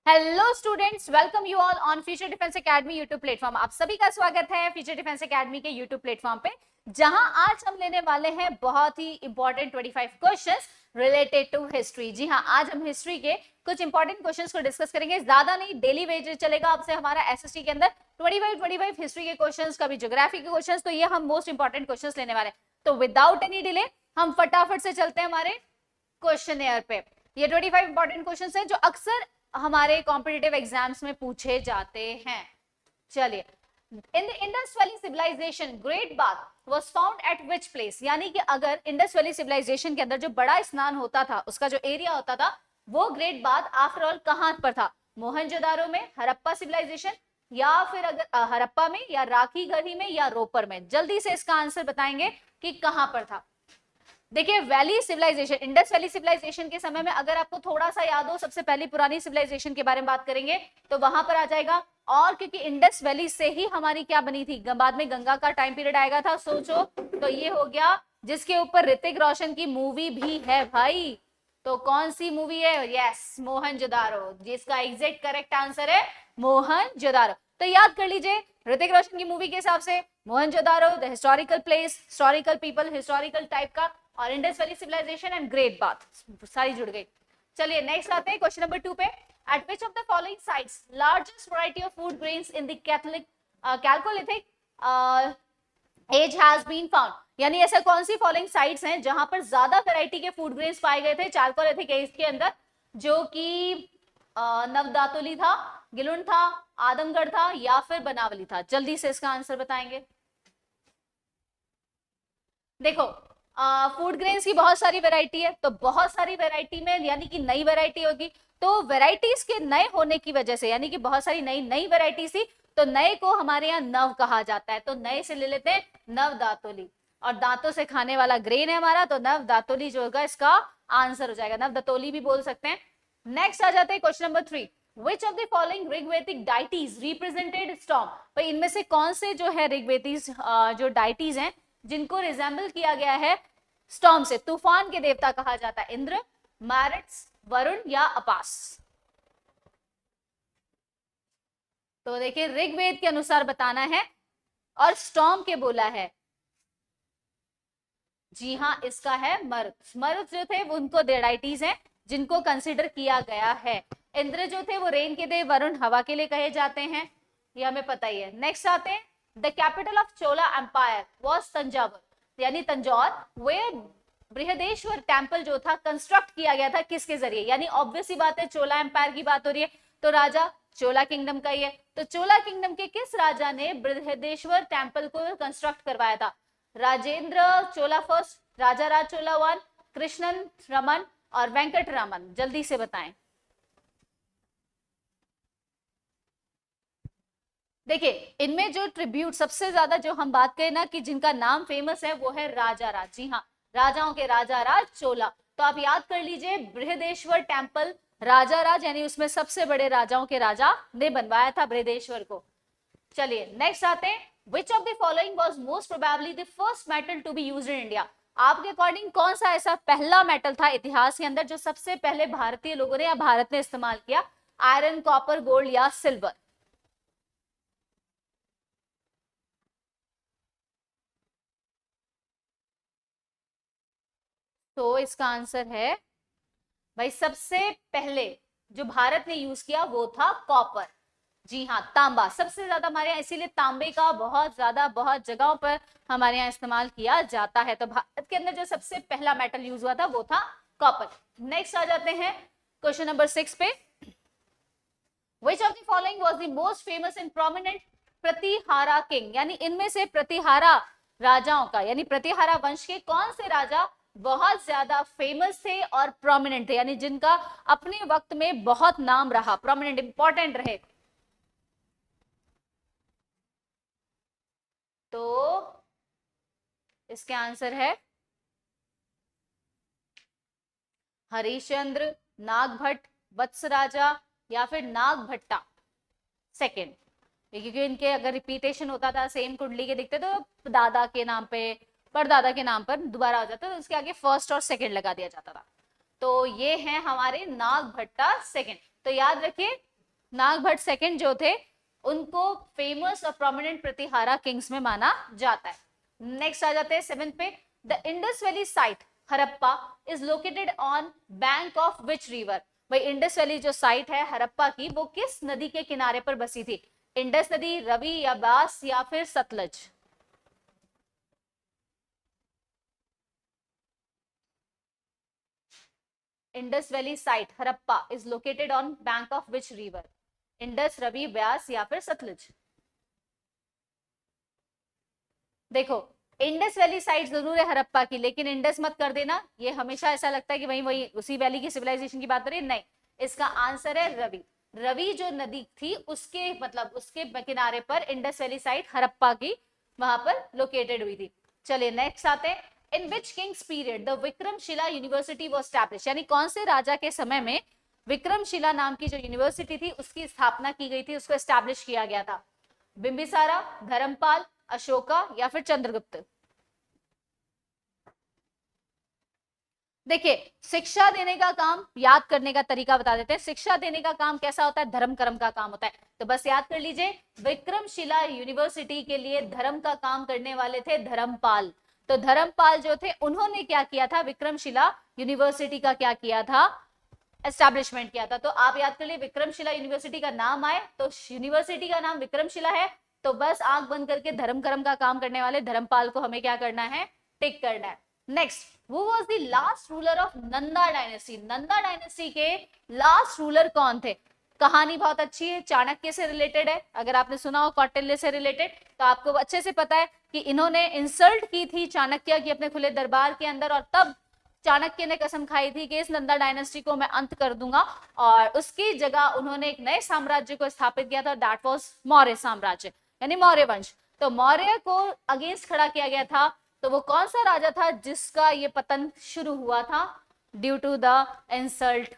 Hello students, welcome you all on future defence academy YouTube platform. आप सभी का स्वागत है फ्यूचर डिफेंस एकेडमी के यूट्यूब प्लेटफॉर्म पे, जहां आज हम लेने वाले हैं बहुत ही important 25 questions related to history. जी हां, आज हम हिस्ट्री के कुछ इंपॉर्टेंट क्वेश्चंस को डिस्कस करेंगे। ज्यादा नहीं, डेली वेज चलेगा आपसे हमारा एसएसटी के अंदर 25 हिस्ट्री के क्वेश्चंस, कभी ज्योग्राफी के क्वेश्चंस। तो ये हम मोस्ट इंपॉर्टेंट क्वेश्चंस लेने वाले हैं। तो विदाउट एनी डिले हम फटाफट से चलते हैं हमारे क्वेश्चनेयर पे। ये 25 इंपॉर्टेंट क्वेश्चंस हैं जो अक्सर हमारे कॉम्पिटिटिव एग्जाम्स में पूछे जाते हैं। चलिए, in the Indus valley civilization great bath was found at which place. यानी कि अगर इंडस वैली सिविलाइजेशन के अंदर जो बड़ा स्नान होता था, उसका जो एरिया होता था, वो ग्रेट बाथ आफ्टर ऑल कहां पर था? मोहनजोदारो में, हड़प्पा सिविलाइजेशन, या फिर अगर हड़प्पा में, या राखी गढ़ी में, या रोपर में। जल्दी से इसका आंसर बताएंगे कि कहां पर था। देखिए, valley civilization, Indus valley civilization के समय में अगर आपको थोड़ा सा याद हो, सबसे पहली पुरानी सिविलाइजेशन के बारे में बात करेंगे तो वहां पर आ जाएगा। और क्योंकि इंडस वैली से ही हमारी क्या बनी थी, बाद में गंगा का टाइम पीरियड आएगा था, सोचो। तो ये हो गया, जिसके ऊपर ऋतिक रोशन की मूवी भी है भाई। तो कौन सी मूवी है? यस, मोहनजोदारो, जिसका एग्जैक्ट करेक्ट आंसर है मोहनजोदारो। तो याद कर लीजिए, ऋतिक रोशन की मूवी के हिसाब से Mohenjodaro the historical place, historical people, historical type का, और Indus valley civilization and great bath सारी जुड़ गई। चलिए नेक्स्ट आते हैं क्वेश्चन नंबर 2 पे। At which of the following sites largest variety of food grains in the chalcolithic age has been found. यानी ऐसा कौन सी फॉलोइंग साइट्स हैं जहां पर ज्यादा वैरायटी के फूड ग्रेन्स पाए गए थे कैल्कोलिथिक एज के अंदर, जो कि नवदातुली था, गिलुन था, आदमगढ़ था, या फिर बनावली था। जल्दी से इसका आंसर बताएंगे। देखो, फूड ग्रेन्स की बहुत सारी वैरायटी है, तो बहुत सारी वैरायटी में यानी कि नई वैरायटी होगी। तो वैरायटीज के नए होने की वजह से, यानी कि बहुत सारी नई नई वैरायटी थी, तो नए को हमारे यहाँ नव कहा जाता है। तो नए से ले लेते हैं नव दातोली, और दांतों से खाने वाला ग्रेन है हमारा, तो नव दातोली जो होगा इसका आंसर हो जाएगा। नव दतोली भी बोल सकते हैं। नेक्स्ट आ जाते हैं question number 3। Which of the following Rigvedic deities represented storm? भाई इनमें से कौन से जो है ऋग्वेदिक जो डाइटीज हैं जिनको रिजेंबल किया गया है स्टॉर्म से? तूफान के देवता कहा जाता है इंद्र, मैरिट्स, वरुण, या अपास। तो देखिए, ऋग्वेद के अनुसार बताना है, और स्टॉर्म के बोला है। जी हाँ, इसका है मरुत। मरुत जो थे वो उनको डाइटीज हैं जिनको कंसिडर किया गया है। इंद्र जो थे वो रेन के देव, वरुण हवा के लिए कहे जाते हैं, ये हमें पता ही है। नेक्स्ट आते हैं, the capital of Chola empire was Thanjavur, यानी तंजौर, वेयर बृहदेश्वर टेम्पल जो था कंस्ट्रक्ट किया गया था किसके जरिए? यानी ऑब्वियस ही बात है, चोला एम्पायर की बात हो रही है, तो राजा चोला किंगडम का ही है। तो चोला किंगडम के किस राजा ने बृहदेश्वर टेम्पल को कंस्ट्रक्ट करवाया था? राजेंद्र चोला फर्स्ट, राजा राज चोला वन, कृष्णन रमन, और वेंकट रमन। जल्दी से बताएं। देखिए, इनमें जो ट्रिब्यूट सबसे ज्यादा जो हम बात करें ना कि जिनका नाम फेमस है, वो है राजा राज। जी हाँ, राजाओं के राजा राज चोला। तो आप याद कर लीजिए, बृहदेश्वर टेम्पल राजा राज, यानी उसमें सबसे बड़े राजाओं के राजा ने बनवाया था बृहदेश्वर को। चलिए नेक्स्ट आते हैं, which of the following was most probably the first metal to be used in India? आपके अकॉर्डिंग कौन सा ऐसा पहला मेटल था इतिहास के अंदर जो सबसे पहले भारतीय लोगों ने या भारत ने इस्तेमाल किया? आयरन, कॉपर, गोल्ड, या सिल्वर? तो इसका आंसर है भाई, सबसे पहले जो भारत ने यूज किया वो था कॉपर। जी हाँ, तांबा सबसे ज्यादा हमारे यहाँ, इसीलिए तांबे का बहुत ज्यादा बहुत जगहों पर हमारे यहाँ इस्तेमाल किया जाता है। तो भारत के अंदर जो सबसे पहला मेटल यूज हुआ था वो था कॉपर। नेक्स्ट आ जाते हैं क्वेश्चन नंबर 6 पे। Which of the following was the most famous and prominent Pratihara king? यानी इनमें से प्रतिहारा राजाओं का, यानी प्रतिहारा वंश के कौन से राजा बहुत ज्यादा फेमस थे और प्रोमिनेंट थे, यानी जिनका अपने वक्त में बहुत नाम रहा, प्रोमिनेंट, इंपॉर्टेंट रहे? तो इसके आंसर है हरिश्चंद्र, नागभट्ट, वत्स राजा, या फिर नागभट्टा सेकेंड। क्योंकि इनके अगर रिपीटेशन होता था, सेम कुंडली के दिखते, तो दादा के नाम पे, परदादा के नाम पर दोबारा हो जाता, तो उसके आगे फर्स्ट और सेकंड लगा दिया जाता था। तो ये है हमारे नागभट्टा सेकंड। तो याद रखिए, नागभट्ट सेकंड जो थे उनको फेमस और प्रोमिनेंट प्रतिहारा किंग्स में माना जाता है। नेक्स्ट आ जाते हैं 7th पे, the Indus valley site Harappa is located on bank of which river. भाई इंडस वैली जो साइट है हरप्पा की, वो किस नदी के किनारे पर बसी थी? इंडस नदी, रवि या बास या फिर Sutlej? Indus valley site Harappa is located on bank of which river? Indus, Ravi, Beas या फिर सतलज? देखो इंडस वैली साइट जरूर है हरप्पा की, लेकिन इंडस मत कर देना, ये हमेशा ऐसा लगता है कि वही वही उसी वैली की सिविलाइजेशन की बात हो रही है, नहीं, इसका आंसर है रवि। रवि जो नदी थी उसके मतलब उसके किनारे पर इंडस वैली साइट हरप्पा की वहां पर लोकेटेड हुई थी। चलिए नेक्स्ट आते हैं, in which kings period the Vikramshila university was established, यानी कौन से राजा के समय में विक्रमशिला नाम की जो यूनिवर्सिटी थी उसकी स्थापना की गई थी, उसको एस्टैब्लिश किया गया था? बिंबिसारा, धर्मपाल, अशोका या फिर चंद्रगुप्त? देखिए शिक्षा देने का काम, याद करने का तरीका बता देते हैं। शिक्षा देने का काम कैसा होता है? धर्म कर्म का काम होता है। तो बस याद कर लीजिए, विक्रमशिला यूनिवर्सिटी के लिए धर्म का काम करने वाले थे धर्मपाल। तो धर्मपाल जो थे उन्होंने क्या किया था? विक्रमशिला यूनिवर्सिटी का क्या किया था? एस्टैब्लिशमेंट किया था। तो आप याद कर लिए, विक्रमशिला यूनिवर्सिटी का नाम आए तो यूनिवर्सिटी का नाम विक्रमशिला है, तो बस आंख बंद करके धर्म कर्म का काम करने वाले धर्मपाल को हमें क्या करना है? टिक करना है। Next, who was the last ruler of Nanda dynasty? Nanda dynasty के लास्ट रूलर कौन थे? कहानी बहुत अच्छी है, चाणक्य से रिलेटेड है। अगर आपने सुना हो कौटिल्य से रिलेटेड, तो आपको अच्छे से पता है कि इन्होंने इंसल्ट की थी चाणक्य की अपने खुले दरबार के अंदर, और तब चाणक्य ने कसम खाई थी कि इस नंदा डायनेस्टी को मैं अंत कर दूंगा, और उसकी जगह उन्होंने एक नए साम्राज्य को स्थापित किया था, दैट वाज मौर्य साम्राज्य, यानी मौर्य वंश। तो मौर्य को अगेंस्ट खड़ा किया गया था। तो वो कौन सा राजा था जिसका ये पतन शुरू हुआ था? ड्यू टू द इंसल्ट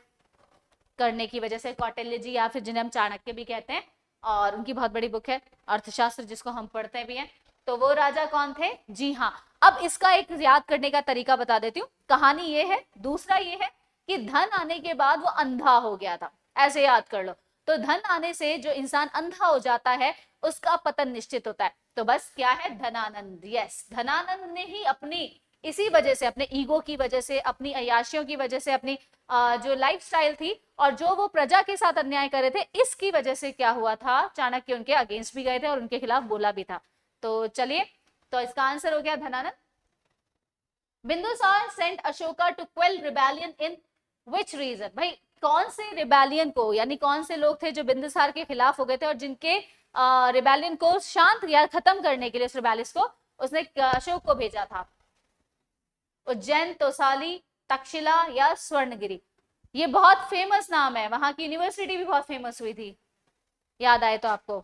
करने की वजह से, कौटिल्य जी या फिर जिन्हें हम चाणक्य भी कहते हैं, और उनकी बहुत बड़ी बुक है अर्थशास्त्र जिसको हम पढ़ते भी हैं। तो वो राजा कौन थे? जी हाँ। अब इसका एक याद करने का तरीका बता देती हूँ। कहानी ये है, दूसरा ये है कि धन आने के बाद वो अंधा हो गया था, ऐसे याद कर लो। तो धन आने से जो इंसान अंधा हो जाता है उसका पतन निश्चित होता है। तो बस क्या है? धनानंद। यस, धनानंद ने ही अपनी इसी वजह से, अपने ईगो की वजह से, अपनी अयाशियों की वजह से, अपनी जो लाइफस्टाइल थी और जो वो प्रजा के साथ अन्याय कर रहे थे, इसकी वजह से क्या हुआ था? चाणक्य उनके अगेंस्ट भी गए थे और उनके खिलाफ बोला भी था। तो चलिए, तो इसका आंसर हो गया Dhanananda. Bindusara sent Ashoka to quell rebellion in which region? भाई कौन से रिबेलियन को, यानी कौन से लोग थे जो बिंदुसार के खिलाफ हो गए थे और जिनके रिबेलियन को शांत या खत्म करने के लिए, उस रिबेलियस को उसने अशोक को भेजा था? उज्जैन, तोसाली, तक्षशिला या स्वर्णगिरी? ये बहुत फेमस नाम है, वहां की यूनिवर्सिटी भी बहुत फेमस हुई थी, याद आए तो आपको।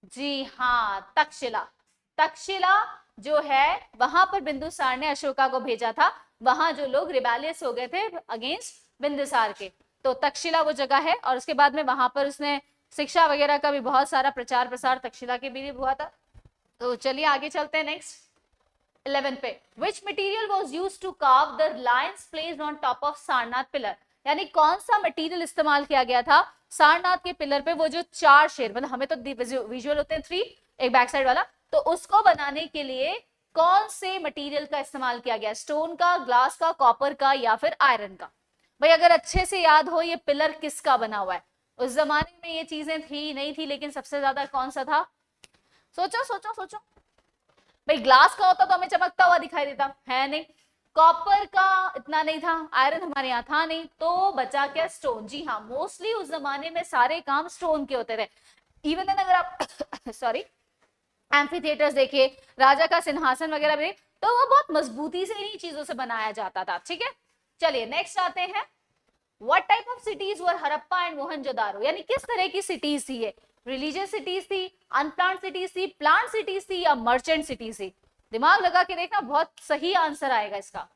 जी हाँ, तक्षशिला। तक्षशिला जो है वहां पर बिंदुसार ने अशोका को भेजा था, वहां जो लोग रिबेलियस हो गए थे अगेंस्ट बिंदुसार के, तो तक्षशिला वो जगह है। और उसके बाद में वहां पर उसने शिक्षा वगैरह का भी बहुत सारा प्रचार प्रसार तक्षशिला के भी हुआ था। तो चलिए आगे चलते हैं नेक्स्ट 11 पे, which material was used to carve the lions placed on top of Sarnath pillar? यानी कौन सा मटेरियल इस्तेमाल किया गया था सारनाथ के पिलर पे? वो जो 4 शेर, मतलब हमें तो विजुअल होते हैं 3, एक बैक साइड वाला, तो उसको बनाने के लिए कौन से मटेरियल का इस्तेमाल किया गया? स्टोन का, ग्लास का, कॉपर का या फिर आयरन का? भाई अगर अच्छे से याद हो ये पिलर किसका बना हुआ है? उस जमाने में ये चीजें थी नहीं थी, लेकिन सबसे ज्यादा कौन सा था? सोचो सोचो सोचो। भाई ग्लास का होता तो हमें चमकता हुआ दिखाई देता, है नहीं। कॉपर का इतना नहीं था, आयरन हमारे यहाँ था नहीं, तो बचा क्या? स्टोन। जी हाँ, मोस्टली उस जमाने में सारे काम स्टोन के होते थे। इवन अगर आप सॉरी एम्फी थिएटर्स देखिए, राजा का सिंहासन वगैरह भी, तो वो बहुत मजबूती से इन्हीं चीजों से बनाया जाता था। ठीक है, चलिए नेक्स्ट आते हैं, what type of cities were Harappa and Mohenjodaro? यानी किस तरह की सिटीज थी ये? रिलीजियस सिटीज थी, अनप्लान्ड सिटीज थी, प्लांट सिटीज थी या मर्चेंट सिटीज थी? दिमाग लगा के देखना, बहुत सही आंसर आएगा इसका।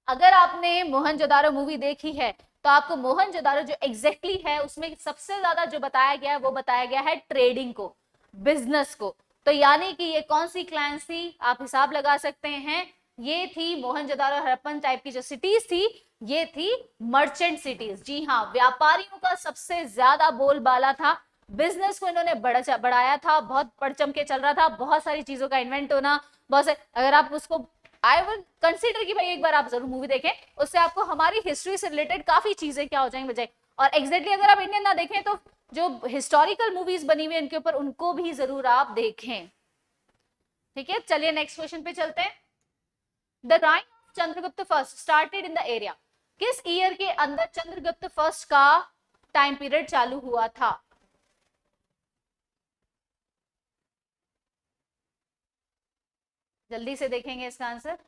अगर आपने मोहनजोदारो मूवी देखी है तो आपको मोहनजोदारो जो एग्जैक्टली है उसमें सबसे ज्यादा जो बताया गया है वो बताया गया है ट्रेडिंग को, बिजनेस को। तो यानी कि ये कौन सी क्लाइंस थी? आप हिसाब लगा सकते हैं, ये थी मोहनजोदारो हड़प्पन टाइप की जो सिटीज थी, ये थी मर्चेंट सिटीज। जी हाँ, व्यापारियों का सबसे ज्यादा बोलबाला था, बिजनेस को इन्होंने बढ़ाया था, बहुत बढ़ चम के चल रहा था, बहुत सारी चीजों का इन्वेंट होना, बहुत से, अगर आप उसको आई विल कंसिडर कि भाई एक बार आप जरूर मूवी देखें, उससे आपको हमारी हिस्ट्री से रिलेटेड काफी चीजें क्या हो जाएंगी बजाय। और एग्जैक्टली अगर आप इंडियन ना देखें तो जो हिस्टोरिकल मूवीज बनी हुई है इनके ऊपर, उनको भी जरूर आप देखें। ठीक है, चलिए नेक्स्ट क्वेश्चन पे चलते हैं। The reign of Chandragupta first started in the area, किस ईयर के अंदर चंद्रगुप्त फर्स्ट का टाइम पीरियड चालू हुआ था? जल्दी से देखेंगे इसका आंसर।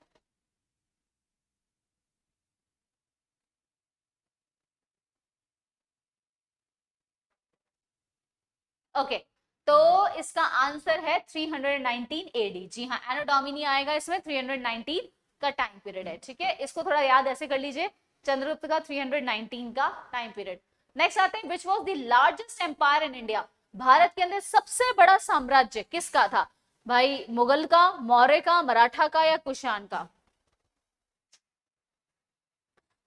ओके, तो इसका आंसर है 319 एडी। जी हाँ, एनो डोमिनी आएगा इसमें, 319 का टाइम पीरियड है। ठीक है, इसको थोड़ा याद ऐसे कर लीजिए, चंद्रगुप्त का 319 का टाइम पीरियड। नेक्स्ट आते हैं, which was the largest empire in India, Bharat के अंदर सबसे बड़ा साम्राज्य किसका था? भाई मुगल का, मौर्य का, मराठा का या कुषाण का?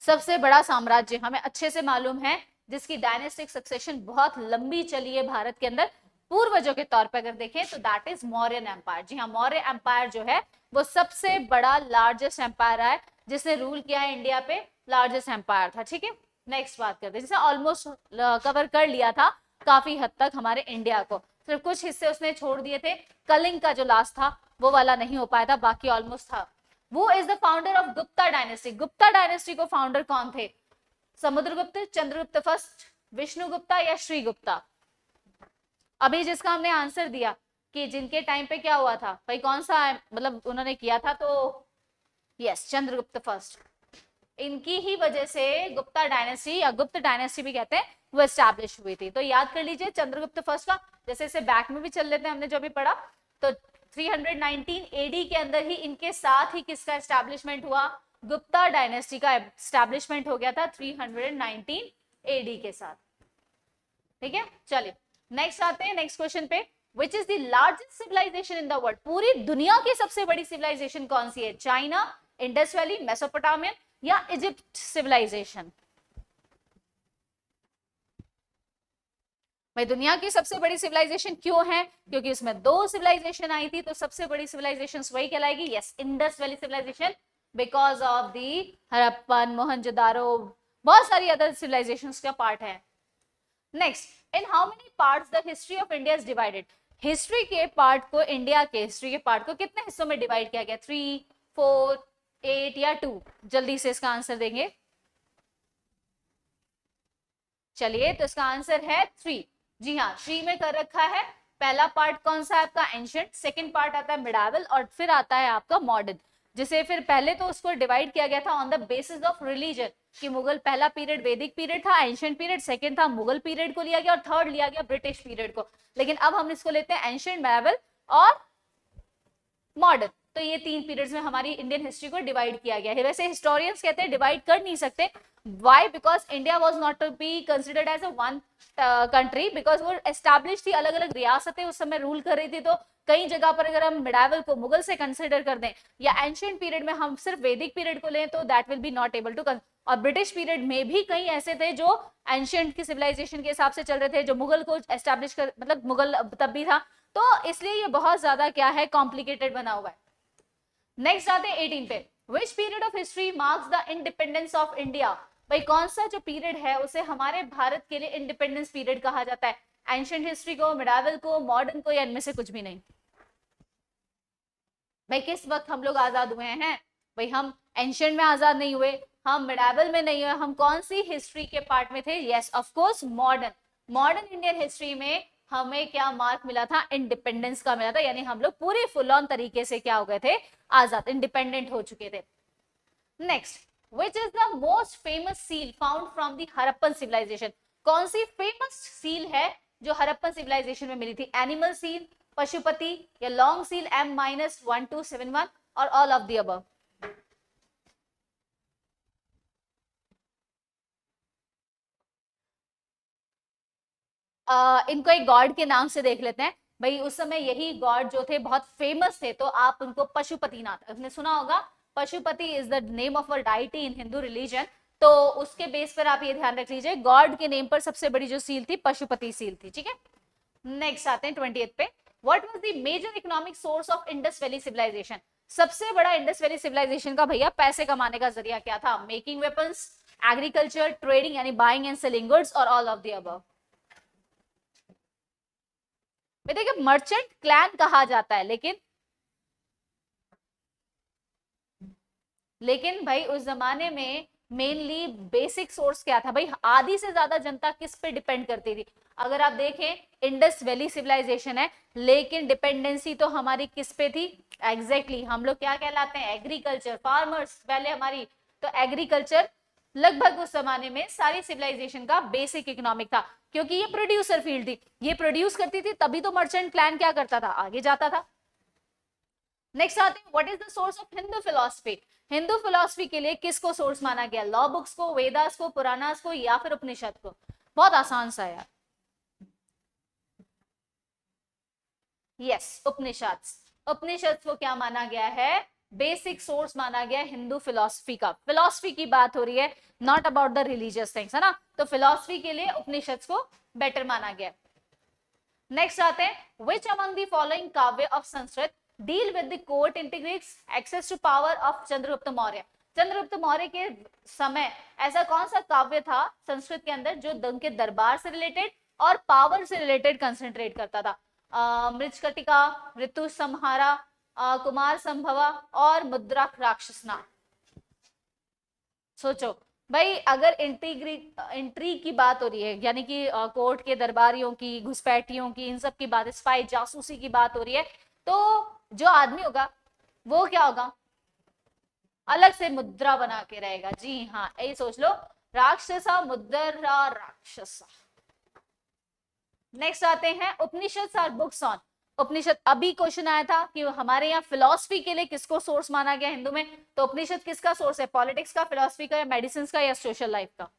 सबसे बड़ा साम्राज्य हमें अच्छे से मालूम है, जिसकी डायनेस्टिक सक्सेशन बहुत लंबी चली है भारत के अंदर, पूर्वजों के तौर पर अगर देखें तो दैट इज मौर्यन एम्पायर। जी हाँ, मौर्य एम्पायर जो है वो सबसे बड़ा लार्जेस्ट एम्पायर है जिसने रूल किया है इंडिया पे, लार्जेस्ट एम्पायर था। ठीक है, नेक्स्ट बात करते हैं, जिसे ऑलमोस्ट कवर कर लिया था काफी हद तक हमारे इंडिया को, सिर्फ कुछ हिस्से उसने छोड़ दिए थे, कलिंग का जो लास्ट था वो वाला नहीं हो पाया था, बाकी ऑलमोस्ट था। वो is the founder of Gupta dynasty, Gupta dynasty को फाउंडर कौन थे? समुद्रगुप्त, चंद्रगुप्त फर्स्ट, विष्णु गुप्ता या श्री गुप्ता? अभी जिसका हमने आंसर दिया कि जिनके टाइम पे क्या हुआ था भाई, कौन सा मतलब उन्होंने किया था, तो यस, चंद्रगुप्त फर्स्ट। इनकी ही वजह से गुप्ता डायनेस्टी या गुप्त डायनेस्टी भी कहते हैं वो एस्टैब्लिश हुई थी। तो याद कर लीजिए चंद्रगुप्त फर्स्ट का, जैसे इसे बैक में भी चल लेते हैं, हमने जो भी पढ़ा, तो 319 एडी के अंदर ही इनके साथ ही किसका एस्टैब्लिशमेंट हुआ? गुप्ता डायनेस्टी का एस्टैब्लिशमेंट हो गया था 319 एडी के साथ। ठीक है, चलिए नेक्स्ट आते हैं नेक्स्ट क्वेश्चन पे। Which is the largest civilization in the world, पूरी दुनिया की सबसे बड़ी सिविलाइजेशन कौन सी है? चाइना, इंडस वैली, मेसोपोटामियन या इजिप्ट सिविलाइजेशन? भाई दुनिया की सबसे बड़ी सिविलाइजेशन क्यों है? क्योंकि उसमें दो सिविलाइजेशन आई थी, तो सबसे बड़ी सिविलाइजेशन वही कहलाएगी, yes, Indus valley civilisation, because of the Harappan, Mohenjodaro, बहुत सारी अदर सिविलाइजेशंस का पार्ट है। Next, in how many parts the history of India is divided, history के पार्ट को, इंडिया के हिस्ट्री के पार्ट को कितने हिस्सों में डिवाइड किया गया? 3, 4, 8 या 2? जल्दी से इसका आंसर देंगे। चलिए, तो इसका आंसर है 3। जी हाँ, 3 में कर रखा है। पहला पार्ट कौन सा है आपका? एंशिएंट, सेकंड पार्ट आता है मिडावल, और फिर आता है आपका मॉडर्न, जिसे फिर पहले तो उसको डिवाइड किया गया था on the basis of religion, कि मुगल पहला पीरियड वैदिक पीरियड था, एंशिएंट पीरियड, सेकंड था मुगल पीरियड को लिया गया, और थर्ड लिया गया ब्रिटिश पीरियड को। लेकिन अब हम इसको लेते हैं एंशिएंट, मिडावल और मॉडर्न। तो ये 3 पीरियड्स में हमारी इंडियन हिस्ट्री को डिवाइड किया गया है। वैसे हिस्टोरियंस कहते हैं डिवाइड कर नहीं सकते, why? Because India was not to be considered as a one country, because वो एस्टैब्लिश थी, अलग अलग रियासतें उस समय रूल कर रही थी, तो कई जगह पर अगर हम मिडावल को मुगल से कंसिडर कर दें, या एंशिएंट पीरियड में हम सिर्फ वैदिक पीरियड को लें, तो that will be not able to. और ब्रिटिश पीरियड में भी कई ऐसे थे जो एंशिएंट की सिविलाइजेशन के हिसाब से चल रहे थे, जो मुगल को एस्टैब्लिश कर, मतलब मुगल तब भी था, तो इसलिए ये बहुत ज्यादा क्या है, कॉम्प्लिकेटेड बना हुआ है। नेक्स्ट आते हैं 18 पे। Which period of history marks the independence of India, भाई कौन सा जो पीरियड है उसे हमारे भारत के लिए इंडिपेंडेंस पीरियड कहा जाता है? एंशिएंट हिस्ट्री को, मिडावल को, मॉडर्न को, या इनमें से कुछ भी नहीं? भाई किस वक्त हम लोग आजाद हुए हैं? भाई हम एंशिएंट में आजाद नहीं हुए, हम मिडावल में नहीं हुए, हम कौन सी हिस्ट्री के पार्ट में थे? Yes, of course modern. Modern Indian history में हमें क्या मार्क मिला था? इंडिपेंडेंस का मिला था, यानी हम लोग पूरे फुल ऑन तरीके से क्या हो गए थे? आजाद, इंडिपेंडेंट हो चुके थे। Next, which is the most famous seal found from the Harappan civilization, कौन सी फेमस सील है जो हड़प्पन सिविलाइजेशन में मिली थी? एनिमल सील, पशुपति, या लॉन्ग सील M-1271, और ऑल ऑफ द अबव? इनको एक गॉड के नाम से देख लेते हैं। भाई उस समय यही गॉड जो थे बहुत फेमस थे, तो आप उनको पशुपतिनाथ, आपने सुना होगा Pashupati is the name of a deity in Hindu religion, तो उसके बेस पर आप ये ध्यान रख लीजिए, गॉड के नेम पर सबसे बड़ी जो सील थी पशुपति सील थी, ठीक है। नेक्स्ट आते हैं 20th पे, what was the major economic source of Indus valley civilization. सबसे बड़ा इंडस वैली सिविलाइजेशन का भैया पैसे कमाने का जरिया क्या था? मेकिंग वेपन्स, एग्रीकल्चर, ट्रेडिंग यानी बाइंग एंड सेलिंग गुड्स, और ऑल ऑफ द अबव। देखिए मर्चेंट क्लैन कहा जाता है, लेकिन भाई उस जमाने में मेनली बेसिक सोर्स क्या था भाई? आधी से ज्यादा जनता किस पे डिपेंड करती थी? अगर आप देखें इंडस वैली सिविलाइजेशन है, लेकिन डिपेंडेंसी तो हमारी किस पे थी? एग्जैक्टली हम लोग क्या कहलाते हैं? एग्रीकल्चर, फार्मर्स पहले हमारी, तो एग्रीकल्चर लगभग उस जमाने में सारी सिविलाइजेशन का बेसिक इकोनॉमिक था, क्योंकि ये प्रोड्यूसर फील्ड थी, ये प्रोड्यूस करती थी, तभी तो मर्चेंट क्लैन क्या करता था? आगे जाता था। नेक्स्ट आते हैं, what is the source of Hindu philosophy. Hindu philosophy के लिए किसको सोर्स माना गया? लॉ बुक्स को, वेदास को, पुराणास को, या फिर उपनिषद को? बहुत आसान सा यार। यस, उपनिषद को क्या माना गया है? बेसिक सोर्स माना गया हिंदू फिलॉसफी का। फिलॉसफी की बात हो रही है, not about the religious things, है ना, तो फिलॉसफी के लिए उपनिषद को बेटर माना गया। नेक्स्ट आते हैं, which among the following kavya of Sanskrit deal with the court intrigues access to power of Chandragupta Maurya. Chandragupta Maurya के समय ऐसा कौन सा काव्य था संस्कृत के अंदर जो उनके दरबार से रिलेटेड और पावर से रिलेटेड कंसेंट्रेट करता था? मृच्छकटिका, ऋतु संहारा, कुमार संभवा और मुद्रा राक्षसना। सोचो भाई, अगर इंट्री की बात हो रही है, यानी कि कोर्ट के दरबारियों की, घुसपैठियों की, इन सब की बात, स्पाई जासूसी की बात हो रही है, तो जो आदमी होगा वो क्या होगा? अलग से मुद्रा बना के रहेगा। जी हाँ, यही सोच लो, राक्षसा मुद्रा राक्षसा। नेक्स्ट आते हैं, उपनिषद आर बुक्स ऑन। उपनिषद, अभी क्वेश्चन आया था कि हमारे यहाँ फिलॉसफी के लिए किसको सोर्स माना गया हिंदू में, तो उपनिषद किसका सोर्स है? पॉलिटिक्स का, फिलॉसफी का, या मेडिसिन का, या सोशल लाइफ का?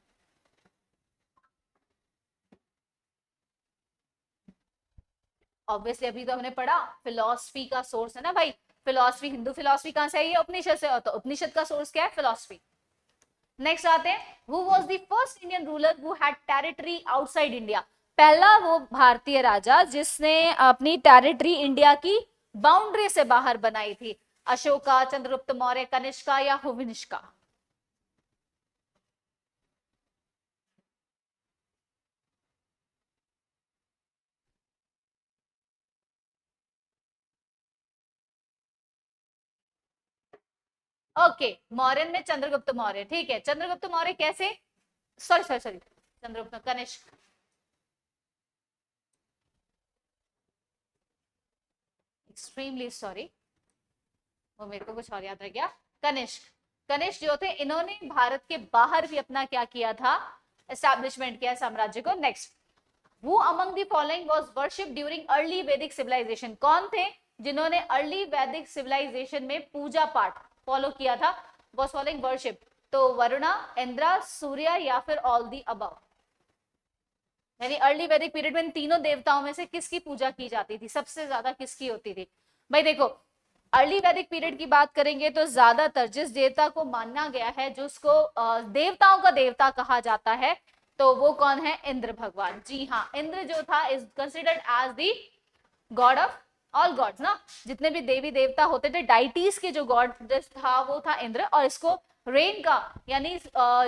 ऑब्वियसली अभी तो हमने पढ़ा फिलॉसफी का सोर्स है ना भाई, फिलॉसफी, हिंदू फिलॉसफी कहां से आई है? उपनिषद से, तो उपनिषद का सोर्स क्या है? फिलॉसफी। नेक्स्ट आते हैं, who was the first Indian ruler who had territory outside India. पहला वो भारतीय राजा जिसने अपनी टेरिटरी इंडिया की बाउंड्री से बाहर बनाई थी? अशोका, चंद्रगुप्त मौर्य, कनिष्का, या हुविनिष्का? ओके, मौर्यन में चंद्रगुप्त मौर्य, ठीक है। चंद्रगुप्त मौर्य कैसे? Sorry sorry sorry, Chandragupta, Kanishka, extremely sorry, वो मेरे को कुछ और याद रह गया। कनिष्क, कनिष्क जो थे, इन्होंने भारत के बाहर भी अपना क्या किया था? एस्टैब्लिशमेंट किया साम्राज्य को। Next, who among the following was worship during early वैदिक सिविलाइजेशन। कौन थे जिन्होंने अर्ली वैदिक सिविलाइजेशन में पूजा पाठ फॉलो किया था? वाज फॉलोइंग वर्शिप, तो वरुणा, इंद्रा, सूर्य, या फिर ऑल दी अबव। यानी अर्ली वैदिक पीरियड में इन तीनों देवताओं में से किसकी पूजा की जाती थी? सबसे ज्यादा किसकी होती थी? भाई देखो, अर्ली वैदिक पीरियड की बात करेंगे तो ज्यादातर जिस देवता को माना गया है, जो उसको देवताओं का देवता कहा जाता है, तो वो कौन है? इंद्र भगवान। जी हाँ, इंद्र जो था is considered as the god of all gods ना, जितने भी देवी देवता होते थे, डाइटीज के जो गॉड था वो था इंद्र। और इसको रेन का, यानी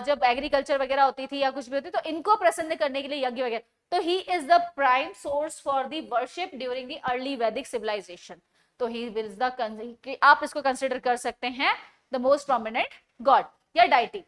जब एग्रीकल्चर वगैरह होती थी या कुछ भी होती तो इनको प्रसन्न करने के लिए यज्ञ वगैरह, तो he is the prime source for the worship during the early वैदिक सिविलाइजेशन। तो ही इज द, आप इसको कंसिडर कर सकते हैं द मोस्ट प्रोमिनेंट गॉड या डाइटी।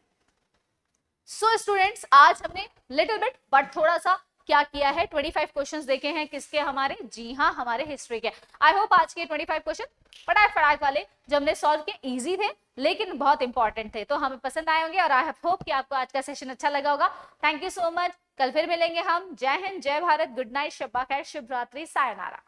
सो स्टूडेंट्स, आज हमने लिटिल बिट बट थोड़ा सा क्या किया है, 25 क्वेश्चंस देखे हैं। किसके? हमारे, जी हाँ, हमारे हिस्ट्री के। आई होप आज के 25 क्वेश्चन फटाक फटाक वाले जो हमने सॉल्व किए इजी थे, लेकिन बहुत इंपॉर्टेंट थे, तो हमें पसंद आए होंगे। और आई होप कि आपको आज का सेशन अच्छा लगा होगा। Thank you so much. कल फिर मिलेंगे हम। जय हिंद, जय भारत, गुड नाइट, शब्बा खैर, शुभ रात्रि, सायनारा।